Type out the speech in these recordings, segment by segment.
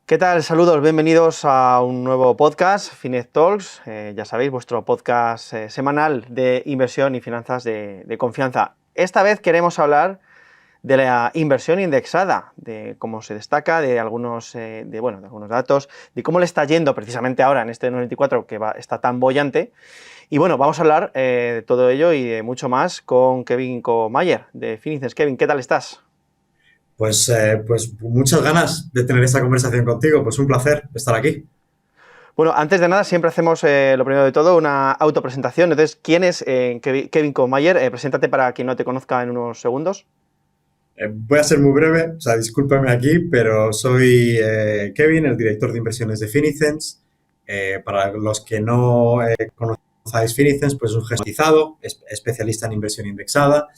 ¿Qué tal? Saludos, bienvenidos a un nuevo podcast, Finet Talks, ya sabéis, vuestro podcast semanal de inversión y finanzas de confianza. Esta vez queremos hablar de la inversión indexada, de cómo se destaca, de algunos datos, de cómo le está yendo precisamente ahora en este 2024 que está tan boyante. Y bueno, vamos a hablar de todo ello y de mucho más con Kevin Mayer de Fininvest. Kevin, ¿qué tal estás? Pues muchas ganas de tener esta conversación contigo. Pues un placer estar aquí. Bueno, antes de nada, siempre hacemos lo primero de todo, una autopresentación. Entonces, ¿quién es Kevin Mayer? Preséntate para quien no te conozca en unos segundos. Voy a ser muy breve, o sea, discúlpame aquí, pero soy Kevin, el director de inversiones de Finicens. Para los que no conocáis Finicens, pues es un gestionado, especialista en inversión indexada.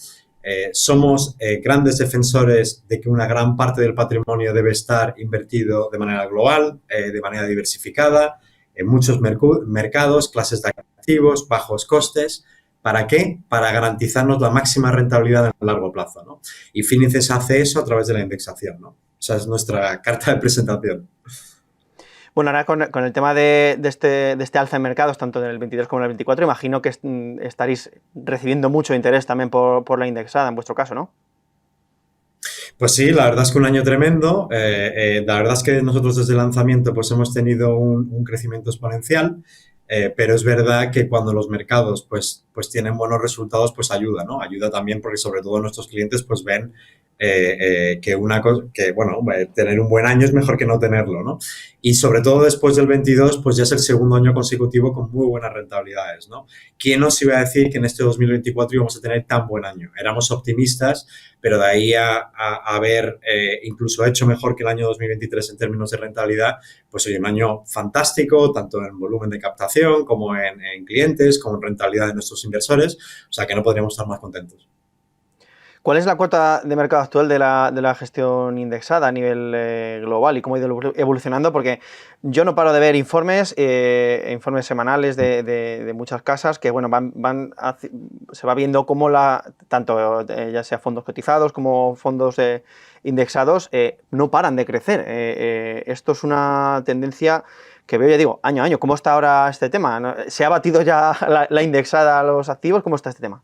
Somos grandes defensores de que una gran parte del patrimonio debe estar invertido de manera global, de manera diversificada, en muchos mercados, clases de activos, bajos costes. ¿Para qué? Para garantizarnos la máxima rentabilidad a largo plazo, ¿no? Y Fininces hace eso a través de la indexación, ¿no? Esa es nuestra carta de presentación. Bueno, ahora con el tema de este alza en mercados, tanto en el 22 como en el 24, imagino que estaréis recibiendo mucho interés también por la indexada, en vuestro caso, ¿no? Pues sí, la verdad es que un año tremendo. La verdad es que nosotros desde el lanzamiento pues hemos tenido un crecimiento exponencial, pero es verdad que cuando los mercados pues tienen buenos resultados, pues ayuda, ¿no? Ayuda también porque sobre todo nuestros clientes pues ven tener un buen año es mejor que no tenerlo, ¿no? Y sobre todo después del 22, pues ya es el segundo año consecutivo con muy buenas rentabilidades, ¿no? ¿Quién nos iba a decir que en este 2024 íbamos a tener tan buen año? Éramos optimistas, pero de ahí a haber incluso hecho mejor que el año 2023 en términos de rentabilidad, pues hoy un año fantástico, tanto en volumen de captación como en clientes, como en rentabilidad de nuestros inversores, o sea que no podríamos estar más contentos. ¿Cuál es la cuota de mercado actual de la gestión indexada a nivel global y cómo ha ido evolucionando? Porque yo no paro de ver informes semanales de muchas casas que, bueno, se va viendo cómo tanto ya sea fondos cotizados como fondos indexados, no paran de crecer. Esto es una tendencia que veo, ya digo, año a año. ¿Cómo está ahora este tema? ¿Se ha batido ya la indexada a los activos? ¿Cómo está este tema?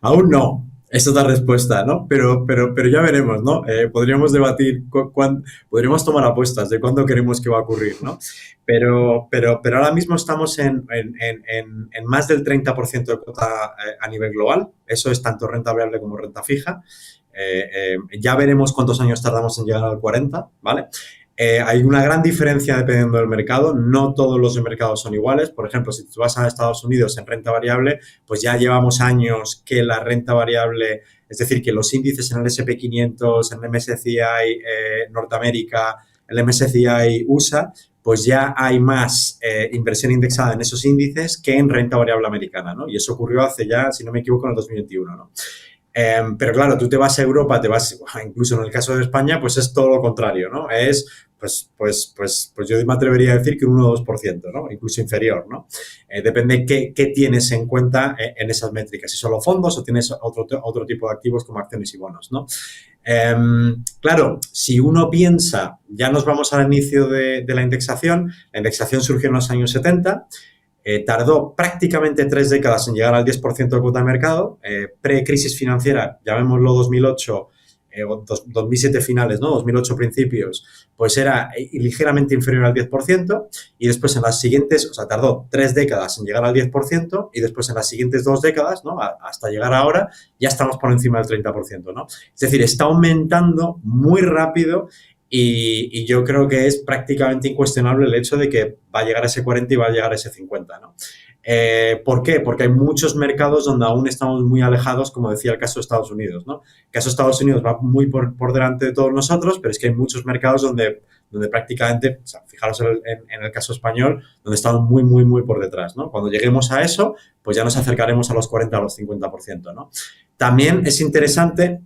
Aún no. Es otra respuesta, ¿no? Pero ya veremos, ¿no? Podríamos debatir, podríamos tomar apuestas de cuándo queremos que va a ocurrir, ¿no? Pero ahora mismo estamos en más del 30% de cuota a nivel global. Eso es tanto renta variable como renta fija. Ya veremos cuántos años tardamos en llegar al 40, ¿vale? Hay una gran diferencia dependiendo del mercado. No todos los mercados son iguales. Por ejemplo, si tú vas a Estados Unidos en renta variable, pues ya llevamos años que la renta variable, es decir, que los índices en el S&P 500, en el MSCI Norteamérica, el MSCI USA, pues ya hay más inversión indexada en esos índices que en renta variable americana, ¿no? Y eso ocurrió hace ya, si no me equivoco, en el 2021, ¿no? Pero claro, tú te vas a Europa, incluso en el caso de España, pues es todo lo contrario, ¿no? Pues yo me atrevería a decir que un 1 o 2%, ¿no? Incluso inferior, ¿no? Depende qué tienes en cuenta en esas métricas, si solo fondos o tienes otro tipo de activos como acciones y bonos, ¿no? Claro, si uno piensa, ya nos vamos al inicio de la indexación surgió en los años 70. Tardó prácticamente 3 décadas en llegar al 10% de cuota de mercado. Pre-crisis financiera, llamémoslo 2008 o 2007 finales, ¿no? 2008 principios, pues era ligeramente inferior al 10%. Y después en las siguientes, o sea, tardó 3 décadas en llegar al 10%. Y después en las siguientes 2 décadas, ¿no? Hasta llegar ahora, ya estamos por encima del 30%, ¿no? Es decir, está aumentando muy rápido. Y yo creo que es prácticamente incuestionable el hecho de que va a llegar a ese 40 y va a llegar a ese 50, ¿no? ¿Por qué? Porque hay muchos mercados donde aún estamos muy alejados, como decía el caso de Estados Unidos, ¿no? El caso de Estados Unidos va muy por delante de todos nosotros, pero es que hay muchos mercados donde prácticamente, o sea, fijaros en el caso español, donde estamos muy por detrás, ¿no? Cuando lleguemos a eso, pues ya nos acercaremos a los 40, a los 50%, ¿no? También es interesante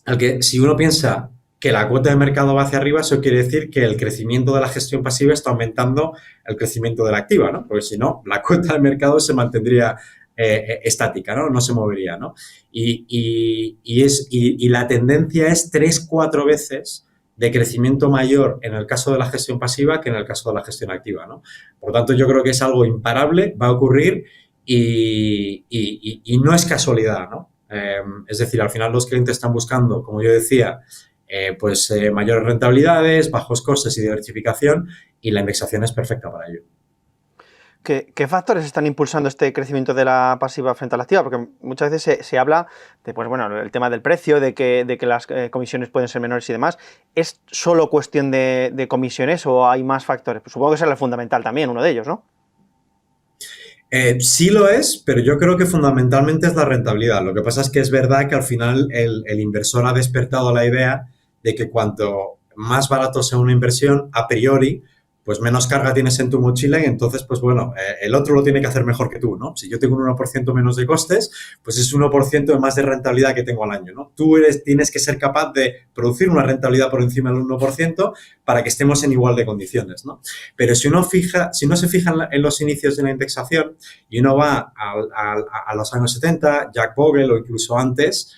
el que si uno piensa que la cuota de mercado va hacia arriba, eso quiere decir que el crecimiento de la gestión pasiva está aumentando el crecimiento de la activa, ¿no? Porque si no, la cuota de mercado se mantendría estática, ¿no? No se movería, ¿no? Y la tendencia es 3-4 veces de crecimiento mayor en el caso de la gestión pasiva que en el caso de la gestión activa, ¿no? Por lo tanto, yo creo que es algo imparable, va a ocurrir y no es casualidad, ¿no? Es decir, al final los clientes están buscando, como yo decía, mayores rentabilidades, bajos costes y diversificación, y la indexación es perfecta para ello. ¿Qué factores están impulsando este crecimiento de la pasiva frente a la activa? Porque muchas veces se habla de, pues bueno, el tema del precio, de que las comisiones pueden ser menores y demás. ¿Es solo cuestión de comisiones o hay más factores? Pues supongo que será el fundamental también, uno de ellos, ¿no? Sí lo es, pero yo creo que fundamentalmente es la rentabilidad. Lo que pasa es que es verdad que al final el inversor ha despertado la idea de que cuanto más barato sea una inversión, a priori, pues menos carga tienes en tu mochila y entonces, pues bueno, el otro lo tiene que hacer mejor que tú, ¿no? Si yo tengo un 1% menos de costes, pues es 1% de más de rentabilidad que tengo al año, ¿no? Tienes que ser capaz de producir una rentabilidad por encima del 1% para que estemos en igual de condiciones, ¿no? Pero si no se fija en los inicios de la indexación y uno va a los años 70, Jack Bogle o incluso antes,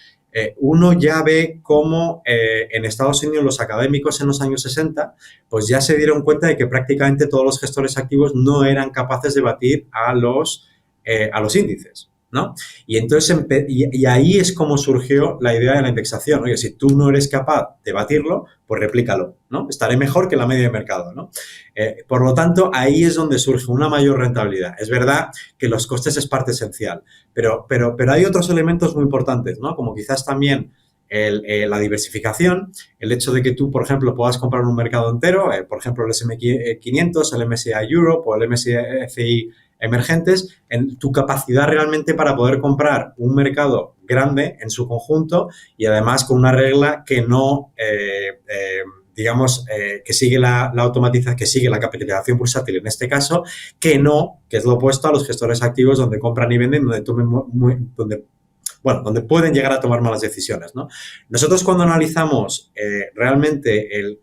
uno ya ve cómo en Estados Unidos los académicos en los años 60 pues ya se dieron cuenta de que prácticamente todos los gestores activos no eran capaces de batir a los índices, ¿no? Y entonces y ahí es como surgió la idea de la indexación. Oye, si tú no eres capaz de batirlo, pues replícalo, ¿no? Estaré mejor que la media de mercado, ¿no? Por lo tanto, ahí es donde surge una mayor rentabilidad. Es verdad que los costes es parte esencial, pero hay otros elementos muy importantes, ¿no? Como quizás también la diversificación, el hecho de que tú, por ejemplo, puedas comprar un mercado entero, por ejemplo, el S&P 500, el MSCI Europe o el MSCI emergentes, en tu capacidad realmente para poder comprar un mercado grande en su conjunto y además con una regla que no, que sigue la automatización, que sigue la capitalización bursátil en este caso, que es lo opuesto a los gestores activos donde compran y venden, donde pueden llegar a tomar malas decisiones, ¿no? Nosotros cuando analizamos realmente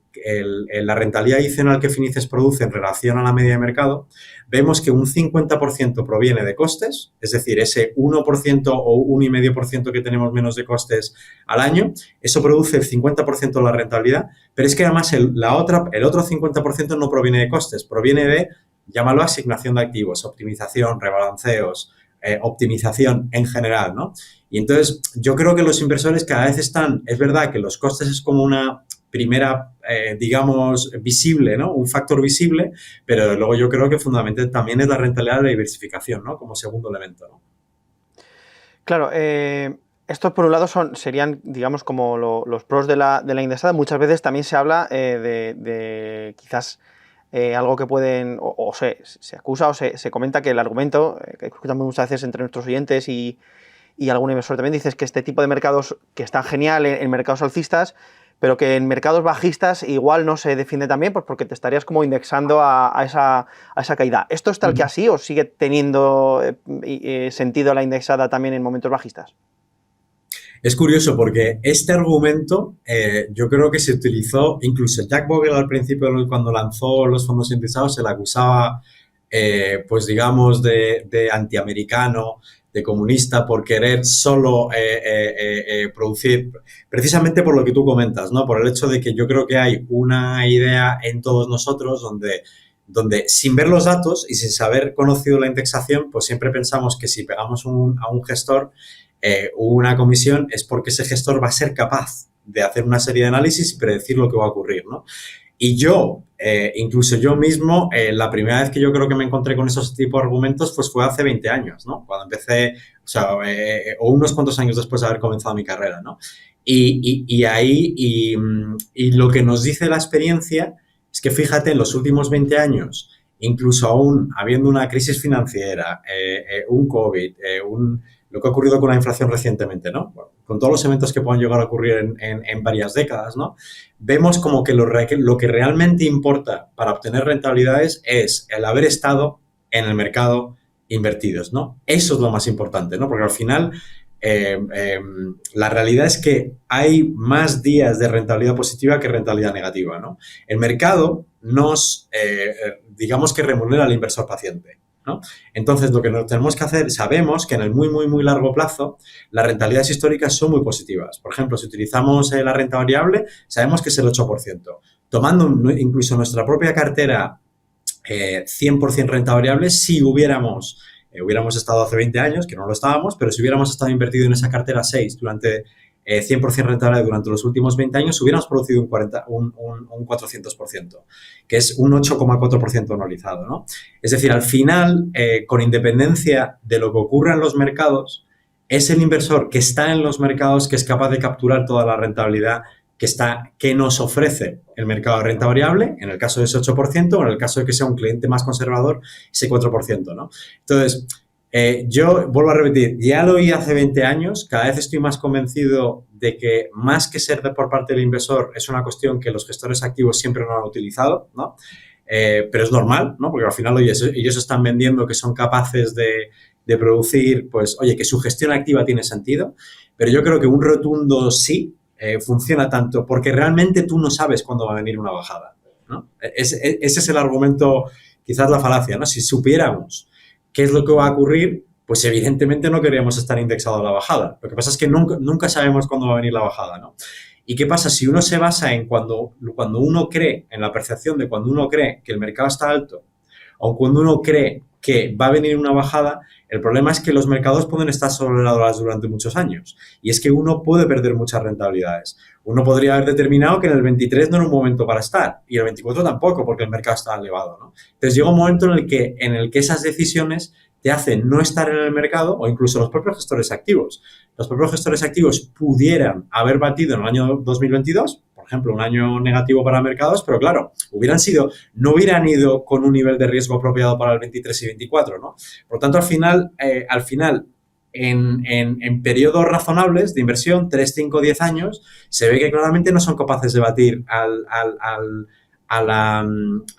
la rentabilidad adicional que Finices produce en relación a la media de mercado, vemos que un 50% proviene de costes, es decir, ese 1% o 1,5% que tenemos menos de costes al año, eso produce el 50% de la rentabilidad, pero es que además el otro 50% no proviene de costes, proviene de, llámalo asignación de activos, optimización, rebalanceos, optimización en general, ¿no? Y entonces yo creo que los inversores cada vez es verdad que los costes es como una primera, visible, ¿no? Un factor visible, pero luego yo creo que fundamentalmente también es la rentabilidad de la diversificación, ¿no? Como segundo elemento, ¿no? Claro, estos por un lado serían, digamos, como los pros de la indexada. Muchas veces también se habla de quizás algo que pueden, se acusa o se comenta que el argumento, que escuchamos muchas veces entre nuestros oyentes y algún inversor también, dices que este tipo de mercados que están genial en mercados alcistas, pero que en mercados bajistas igual no se defiende tan bien, pues porque te estarías como indexando a esa caída. ¿Esto es tal que así o sigue teniendo sentido la indexada también en momentos bajistas? Es curioso porque este argumento yo creo que se utilizó, incluso Jack Bogle al principio cuando lanzó los fondos indexados se le acusaba, de antiamericano, de comunista por querer solo producir, precisamente por lo que tú comentas, ¿no? Por el hecho de que yo creo que hay una idea en todos nosotros donde sin ver los datos y sin haber conocido la indexación, pues siempre pensamos que si pegamos a un gestor una comisión es porque ese gestor va a ser capaz de hacer una serie de análisis y predecir lo que va a ocurrir, ¿no? Y yo, incluso yo mismo, la primera vez que yo creo que me encontré con esos tipos de argumentos pues fue hace 20 años, ¿no? Cuando empecé, o unos cuantos años después de haber comenzado mi carrera, ¿no? Y lo que nos dice la experiencia es que, fíjate, en los últimos 20 años, incluso aún habiendo una crisis financiera, un COVID, lo que ha ocurrido con la inflación recientemente, ¿no? Bueno, con todos los eventos que puedan llegar a ocurrir en varias décadas, ¿no? Vemos como que lo que realmente importa para obtener rentabilidades es el haber estado en el mercado invertidos, ¿no? Eso es lo más importante, ¿no? Porque al final la realidad es que hay más días de rentabilidad positiva que rentabilidad negativa, ¿no? El mercado digamos que remunera al inversor paciente. ¿no? Entonces, lo que nos tenemos que hacer, sabemos que en el muy, muy, muy largo plazo, las rentabilidades históricas son muy positivas. Por ejemplo, si utilizamos la renta variable, sabemos que es el 8%. Tomando incluso nuestra propia cartera 100% renta variable, si hubiéramos estado hace 20 años, que no lo estábamos, pero si hubiéramos estado invertido en esa cartera 6 durante 100% rentable durante los últimos 20 años, hubiéramos producido un 400%, que es un 8,4% anualizado, ¿no? Es decir, al final, con independencia de lo que ocurra en los mercados, es el inversor que está en los mercados que es capaz de capturar toda la rentabilidad que nos ofrece el mercado de renta variable, en el caso de ese 8%, o en el caso de que sea un cliente más conservador, ese 4%, ¿no? Entonces, yo vuelvo a repetir, ya lo oí hace 20 años, cada vez estoy más convencido de que más que ser por parte del inversor es una cuestión que los gestores activos siempre no han utilizado, ¿no? Pero es normal, ¿no? Porque al final, oye, ellos están vendiendo que son capaces de producir, pues, oye, que su gestión activa tiene sentido, pero yo creo que un rotundo sí funciona tanto porque realmente tú no sabes cuándo va a venir una bajada, ¿no? Ese es el argumento, quizás la falacia, ¿no? Si supiéramos qué es lo que va a ocurrir, pues evidentemente no queríamos estar indexado a la bajada. Lo que pasa es que nunca sabemos cuándo va a venir la bajada, ¿no? ¿Y qué pasa? Si uno se basa en cuando uno cree, en la percepción de cuando uno cree que el mercado está alto o cuando uno cree que va a venir una bajada, el problema es que los mercados pueden estar sobrevalorados durante muchos años. Y es que uno puede perder muchas rentabilidades. Uno podría haber determinado que en el 23 no era un momento para estar y el 24 tampoco porque el mercado está elevado, ¿no? Entonces llega un momento en el que esas decisiones te hacen no estar en el mercado o incluso los propios gestores activos. Los propios gestores activos pudieran haber batido en el año 2022, por ejemplo, un año negativo para mercados, pero claro, no hubieran ido con un nivel de riesgo apropiado para el 23 y 24, ¿no? Por lo tanto, al final en periodos razonables de inversión, 3, 5, 10 años, se ve que claramente no son capaces de batir a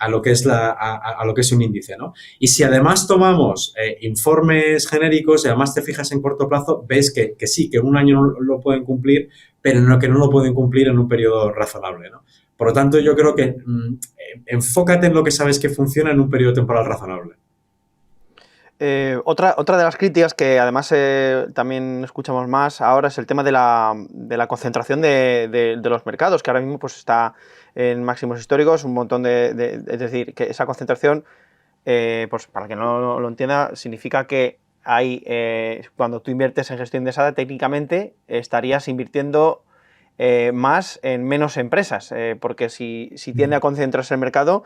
lo que es un índice, ¿no? Y si además tomamos informes genéricos y además te fijas en corto plazo, ves que sí, que en un año no lo pueden cumplir, pero que no lo pueden cumplir en un periodo razonable, ¿no? Por lo tanto, yo creo que enfócate en lo que sabes que funciona en un periodo temporal razonable. Otra de las críticas que además también escuchamos más ahora es el tema de la concentración de los mercados, que ahora mismo pues está en máximos históricos, un montón es decir, que esa concentración, pues para que no lo entienda, significa que cuando tú inviertes en gestión indexada, técnicamente estarías invirtiendo más en menos empresas, porque si tiende a concentrarse el mercado,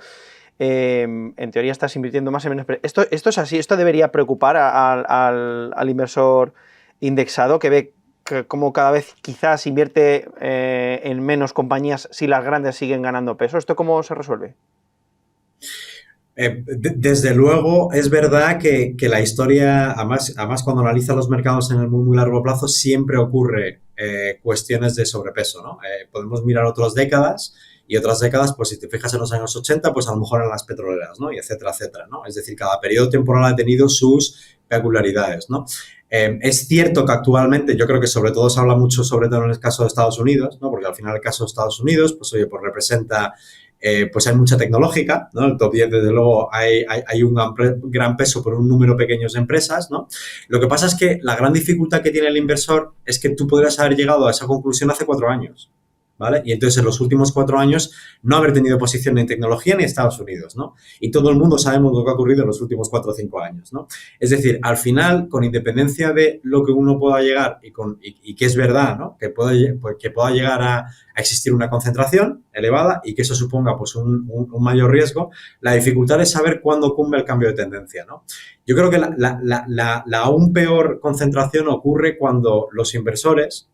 en teoría estás invirtiendo más en menos. Esto es así, esto debería preocupar al inversor indexado, que ve que como cada vez quizás invierte en menos compañías si las grandes siguen ganando peso. ¿Esto cómo se resuelve? Desde luego, es verdad que la historia, además cuando analiza los mercados en el muy, muy largo plazo, siempre ocurre cuestiones de sobrepeso, ¿no? Podemos mirar otras décadas y otras décadas, pues si te fijas en los años 80, pues a lo mejor en las petroleras, ¿no? Y etcétera, etcétera, ¿no? Es decir, cada periodo temporal ha tenido sus peculiaridades, ¿no? Es cierto que actualmente, yo creo que sobre todo se habla mucho, sobre todo en el caso de Estados Unidos, ¿no? Porque al final el caso de Estados Unidos, pues oye, pues representa, pues hay mucha tecnológica, ¿no? El top 10, desde luego, hay un gran peso por un número pequeño de empresas, ¿no? Lo que pasa es que la gran dificultad que tiene el inversor es que tú podrías haber llegado a esa conclusión hace 4 años. ¿Vale? Y entonces en los últimos 4 años no haber tenido posición ni en tecnología ni en Estados Unidos, ¿no? Y todo el mundo sabemos lo que ha ocurrido en los últimos 4 o 5 años, ¿no? Es decir, al final, con independencia de lo que uno pueda llegar y que es verdad, ¿no? Que pueda llegar a existir una concentración elevada y que eso suponga pues un mayor riesgo, la dificultad es saber cuándo cumple el cambio de tendencia, ¿no? Yo creo que la aún peor concentración ocurre cuando los inversores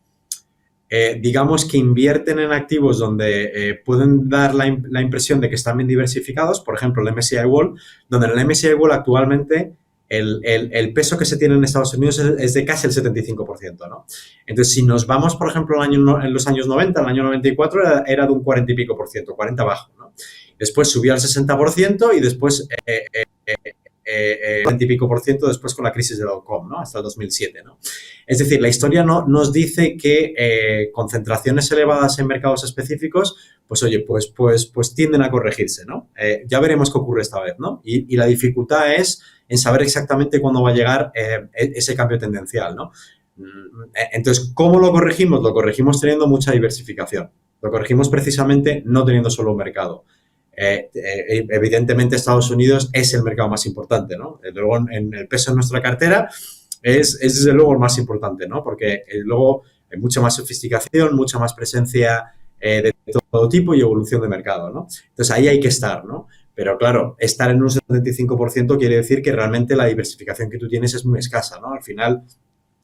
digamos que invierten en activos donde pueden dar la impresión de que están bien diversificados, por ejemplo, el MSCI World, donde en el MSCI World actualmente el peso que se tiene en Estados Unidos es de casi el 75%, ¿no? Entonces, si nos vamos, por ejemplo, en los años 90, el año 94 era de un 40 y pico por ciento, 40 bajo, ¿no? Después subió al 60% y después 20 y pico por ciento después con la crisis de dot-com, ¿no? Hasta el 2007, ¿no? Es decir, la historia nos dice que concentraciones elevadas en mercados específicos, pues oye, pues tienden a corregirse, ¿no? Ya veremos qué ocurre esta vez, ¿no? Y la dificultad es en saber exactamente cuándo va a llegar ese cambio tendencial, ¿no? Entonces, ¿cómo lo corregimos? Lo corregimos teniendo mucha diversificación. Lo corregimos precisamente no teniendo solo un mercado. Evidentemente, Estados Unidos es el mercado más importante, ¿no? Luego, en el peso de nuestra cartera es desde luego el más importante, ¿no? Porque luego hay mucha más sofisticación, mucha más presencia de todo tipo y evolución de mercado, ¿no? Entonces, ahí hay que estar, ¿no? Pero claro, estar en un 75% quiere decir que realmente la diversificación que tú tienes es muy escasa, ¿no? Al final,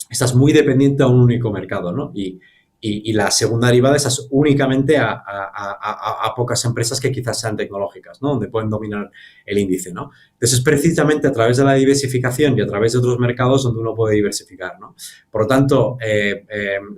estás muy dependiente a un único mercado, ¿no? Y la segunda derivada es únicamente a pocas empresas que quizás sean tecnológicas, ¿no? Donde pueden dominar el índice, ¿no? Entonces, es precisamente a través de la diversificación y a través de otros mercados donde uno puede diversificar, ¿no? Por lo tanto,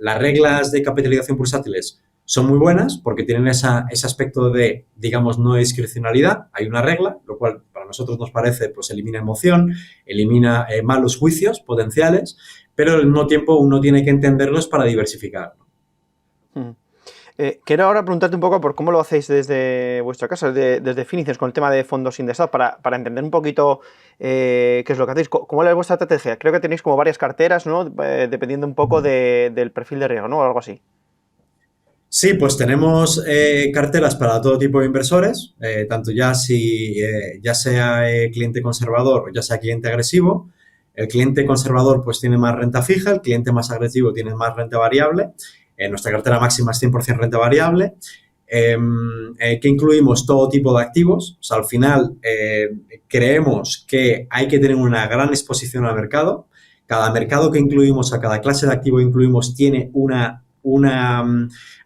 las reglas de capitalización bursátiles son muy buenas porque tienen ese aspecto de, digamos, no discrecionalidad. Hay una regla, lo cual para nosotros nos parece, pues elimina emoción, elimina malos juicios potenciales, pero al mismo tiempo uno tiene que entenderlos para diversificar. Quiero ahora preguntarte un poco por cómo lo hacéis desde vuestra casa, desde Finicens, con el tema de fondos indexados, para entender un poquito qué es lo que hacéis. ¿Cómo es vuestra estrategia? Creo que tenéis como varias carteras, ¿no? Dependiendo un poco del perfil de riesgo, ¿no? O algo así. Sí, pues tenemos carteras para todo tipo de inversores, tanto ya sea cliente conservador o ya sea cliente agresivo. El cliente conservador pues tiene más renta fija, el cliente más agresivo tiene más renta variable. Nuestra cartera máxima es 100% renta variable, que incluimos todo tipo de activos. O sea, al final creemos que hay que tener una gran exposición al mercado. Cada mercado que incluimos, a cada clase de activo que incluimos, tiene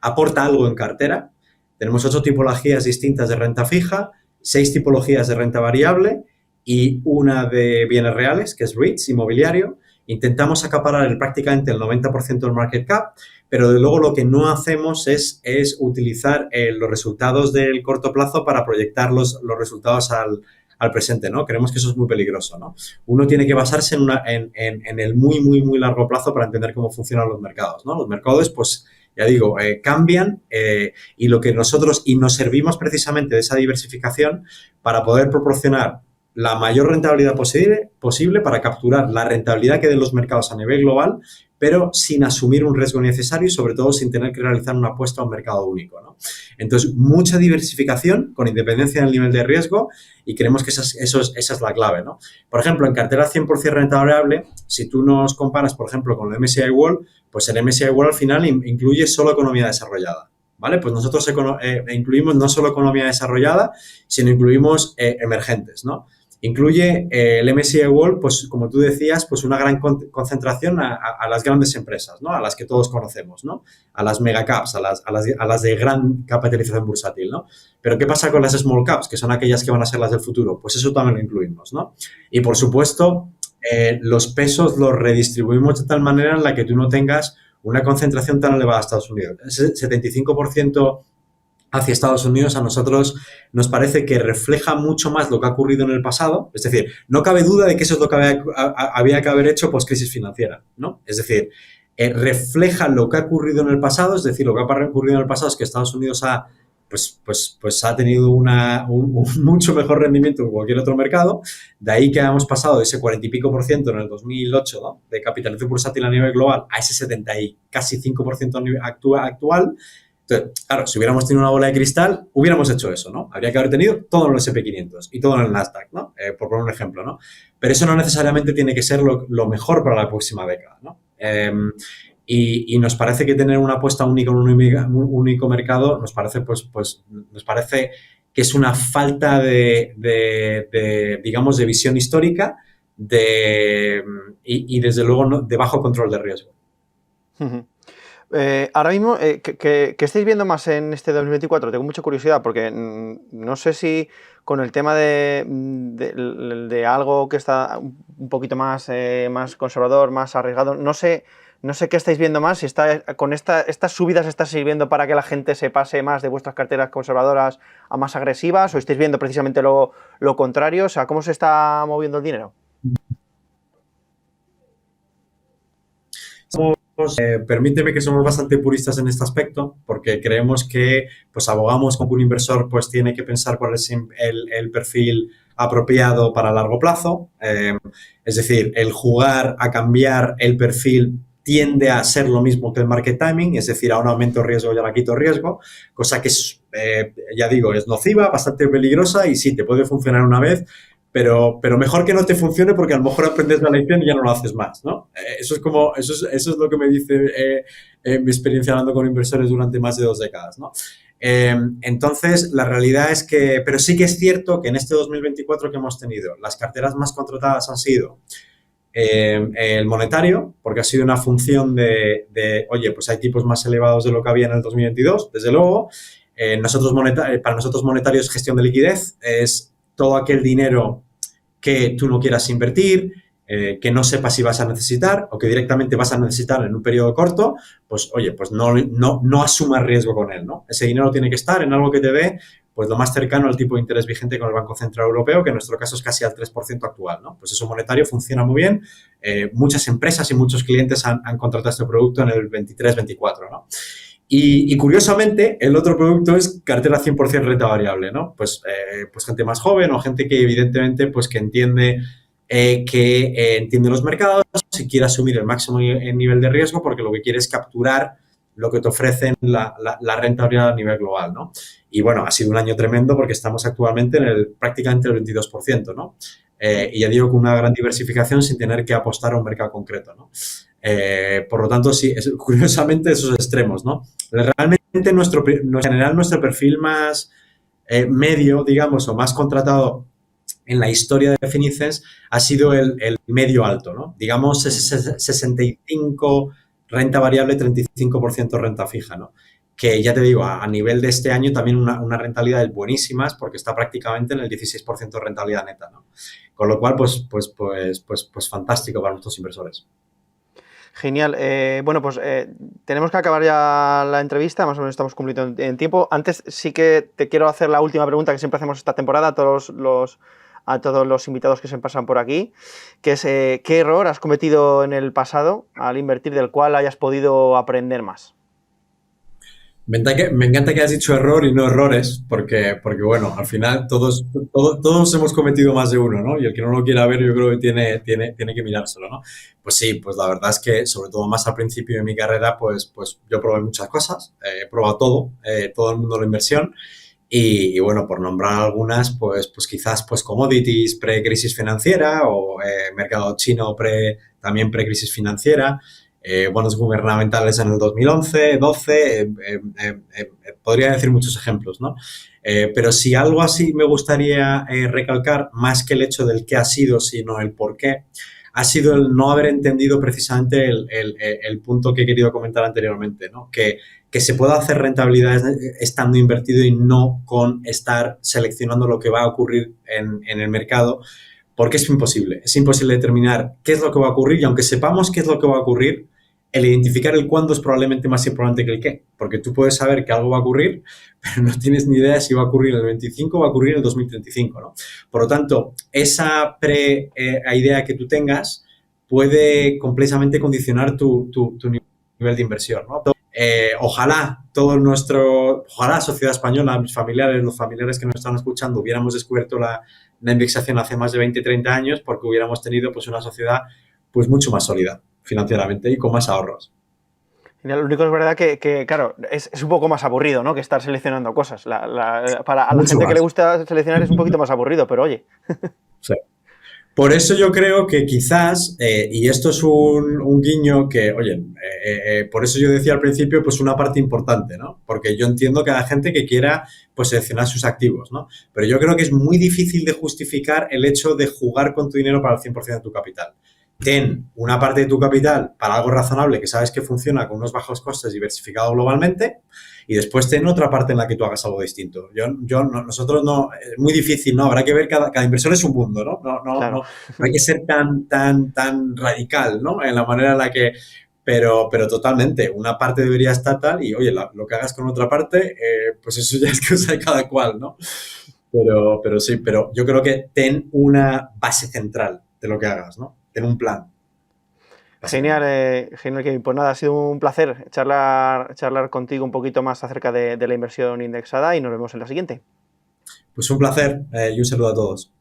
aporta algo en cartera. Tenemos 8 tipologías distintas de renta fija, 6 tipologías de renta variable y una de bienes reales, que es REITs, inmobiliario. Intentamos acaparar prácticamente el 90% del market cap, pero de luego lo que no hacemos es utilizar los resultados del corto plazo para proyectar los resultados al presente, ¿no? Creemos que eso es muy peligroso, ¿no? Uno tiene que basarse en el muy, muy, muy largo plazo para entender cómo funcionan los mercados, ¿no? Los mercados, pues, ya digo, cambian y lo que nosotros, y nos servimos precisamente de esa diversificación para poder proporcionar la mayor rentabilidad posible para capturar la rentabilidad que den los mercados a nivel global, pero sin asumir un riesgo innecesario y sobre todo sin tener que realizar una apuesta a un mercado único, ¿no? Entonces, mucha diversificación con independencia del nivel de riesgo y creemos que esa es la clave, ¿no? Por ejemplo, en cartera 100% renta variable, si tú nos comparas, por ejemplo, con el MSCI World, pues el MSCI World al final incluye solo economía desarrollada, ¿vale? Pues nosotros incluimos no solo economía desarrollada, sino incluimos emergentes, ¿no? Incluye el MSCI World, pues como tú decías, pues una gran concentración a las grandes empresas, ¿no? A las que todos conocemos, ¿no? A las megacaps, a las de gran capitalización bursátil, ¿no? Pero ¿qué pasa con las small caps, que son aquellas que van a ser las del futuro? Pues eso también lo incluimos, ¿no? Y por supuesto, los pesos los redistribuimos de tal manera en la que tú no tengas una concentración tan elevada a Estados Unidos. Ese 75% hacia Estados Unidos a nosotros nos parece que refleja mucho más lo que ha ocurrido en el pasado. Es decir, no cabe duda de que eso es lo que había que haber hecho post-crisis financiera, ¿no? Es decir, refleja lo que ha ocurrido en el pasado, es decir, lo que ha ocurrido en el pasado es que Estados Unidos ha tenido un mucho mejor rendimiento que cualquier otro mercado. De ahí que hemos pasado de ese 40 y pico % en el 2008, ¿no?, de capitalización bursátil a nivel global a ese 70 y casi 5% actual. Entonces, claro, si hubiéramos tenido una bola de cristal, hubiéramos hecho eso, ¿no? Habría que haber tenido todo en el S&P 500 y todo en el Nasdaq, ¿no? Por poner un ejemplo, ¿no? Pero eso no necesariamente tiene que ser lo mejor para la próxima década, ¿no? Y nos parece que tener una apuesta única en un único mercado nos parece, nos parece que es una falta digamos, de visión histórica y desde luego de bajo control de riesgo. Ahora mismo, ¿qué estáis viendo más en este 2024? Tengo mucha curiosidad porque no sé si con el tema de algo que está un poquito más conservador, más arriesgado, no sé qué estáis viendo más, si con estas subidas está sirviendo para que la gente se pase más de vuestras carteras conservadoras a más agresivas, o estáis viendo precisamente lo contrario. O sea, ¿cómo se está moviendo el dinero? Permíteme que somos bastante puristas en este aspecto, porque creemos que pues abogamos con que un inversor pues tiene que pensar cuál es el perfil apropiado para largo plazo. Es decir, el jugar a cambiar el perfil tiende a ser lo mismo que el market timing, es decir, a un aumento de riesgo y a la quito riesgo, cosa que es, ya digo, es nociva, bastante peligrosa y sí, te puede funcionar una vez, pero mejor que no te funcione porque a lo mejor aprendes la lección y ya no lo haces más, ¿no? Eso es lo que me dice mi experiencia hablando con inversores durante más de 2 décadas, ¿no? Entonces, la realidad es que, pero sí que es cierto que en este 2024 que hemos tenido, las carteras más contratadas han sido el monetario, porque ha sido una función oye, pues hay tipos más elevados de lo que había en el 2022, desde luego. Para nosotros monetario es gestión de liquidez, es todo aquel dinero que tú no quieras invertir, que no sepas si vas a necesitar o que directamente vas a necesitar en un periodo corto, pues oye, pues no asumas riesgo con él, ¿no? Ese dinero tiene que estar en algo que te dé pues lo más cercano al tipo de interés vigente con el Banco Central Europeo, que en nuestro caso es casi al 3% actual, ¿no? Pues eso monetario funciona muy bien. Muchas empresas y muchos clientes han contratado este producto en el 23-24, ¿no? Y curiosamente, el otro producto es cartera 100% renta variable, ¿no? Pues gente más joven o gente que evidentemente pues que entiende entiende los mercados y quiere asumir el máximo nivel de riesgo porque lo que quiere es capturar lo que te ofrecen la rentabilidad a nivel global, ¿no? Y bueno, ha sido un año tremendo porque estamos actualmente en prácticamente el 22%, ¿no? Y ya digo, con una gran diversificación sin tener que apostar a un mercado concreto, ¿no? Por lo tanto, sí, curiosamente esos extremos, ¿no? Realmente en general nuestro perfil más medio, digamos, o más contratado en la historia de Finicens ha sido el medio alto, ¿no? Digamos 65 renta variable, 35% renta fija, ¿no? Que ya te digo, a nivel de este año también una rentabilidad buenísimas porque está prácticamente en el 16% de rentabilidad neta, ¿no? Con lo cual, pues fantástico para nuestros inversores. Genial. Bueno, pues tenemos que acabar ya la entrevista, más o menos estamos cumpliendo en tiempo. Antes sí que te quiero hacer la última pregunta que siempre hacemos esta temporada a todos los invitados que se pasan por aquí, que es ¿qué error has cometido en el pasado al invertir del cual hayas podido aprender más? Me encanta que hayas dicho error y no errores, porque bueno, al final todos hemos cometido más de uno, ¿no? Y el que no lo quiera ver, yo creo que tiene que mirárselo, ¿no? Pues sí, pues la verdad es que, sobre todo más al principio de mi carrera, pues yo probé muchas cosas, he probado todo el mundo de la inversión, y bueno, por nombrar algunas, pues quizás pues commodities pre-crisis financiera o mercado chino también pre-crisis financiera, bonos gubernamentales en el 2011, 12, podría decir muchos ejemplos, ¿no? Pero si algo así me gustaría recalcar, más que el hecho del qué ha sido, sino el por qué, ha sido el no haber entendido precisamente el punto que he querido comentar anteriormente, ¿no? Que se pueda hacer rentabilidad estando invertido y no con estar seleccionando lo que va a ocurrir en el mercado, porque es imposible. Es imposible determinar qué es lo que va a ocurrir y aunque sepamos qué es lo que va a ocurrir, el identificar el cuándo es probablemente más importante que el qué, porque tú puedes saber que algo va a ocurrir, pero no tienes ni idea si va a ocurrir en el 25 o va a ocurrir en el 2035, ¿no? Por lo tanto, esa idea que tú tengas puede completamente condicionar tu nivel de inversión, ¿no? Ojalá la sociedad española, mis familiares, los familiares que nos están escuchando, hubiéramos descubierto la indexación hace más de 20, 30 años porque hubiéramos tenido pues una sociedad pues mucho más sólida financieramente y con más ahorros. Lo único es verdad que claro, es un poco más aburrido, ¿no? Que estar seleccionando cosas. A la gente que le gusta seleccionar es un poquito más aburrido, pero oye. Sí. Por eso yo creo que quizás, y esto es un guiño que, oye, por eso yo decía al principio, pues una parte importante, ¿no? Porque yo entiendo que hay gente que quiera, pues, seleccionar sus activos, ¿no? Pero yo creo que es muy difícil de justificar el hecho de jugar con tu dinero para el 100% de tu capital. Ten una parte de tu capital para algo razonable que sabes que funciona con unos bajos costes diversificado globalmente y después ten otra parte en la que tú hagas algo distinto. Nosotros no, es muy difícil, ¿no? Habrá que ver, cada inversor es un mundo, ¿no? Claro. No hay que ser tan radical, ¿no? En la manera en la que... Pero totalmente, una parte debería estar tal y, oye, lo que hagas con otra parte, pues eso ya es cosa de cada cual, ¿no? Pero sí, pero yo creo que ten una base central de lo que hagas, ¿no? Ten un plan. Genial, Kevin. Pues nada, ha sido un placer charlar contigo un poquito más acerca de la inversión indexada y nos vemos en la siguiente. Pues un placer y un saludo a todos.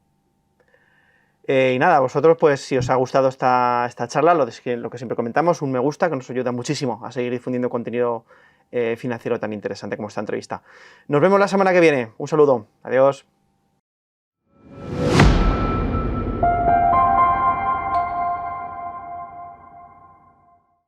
Y nada, vosotros, pues si os ha gustado esta charla, lo que siempre comentamos, un me gusta, que nos ayuda muchísimo a seguir difundiendo contenido financiero tan interesante como esta entrevista. Nos vemos la semana que viene. Un saludo. Adiós.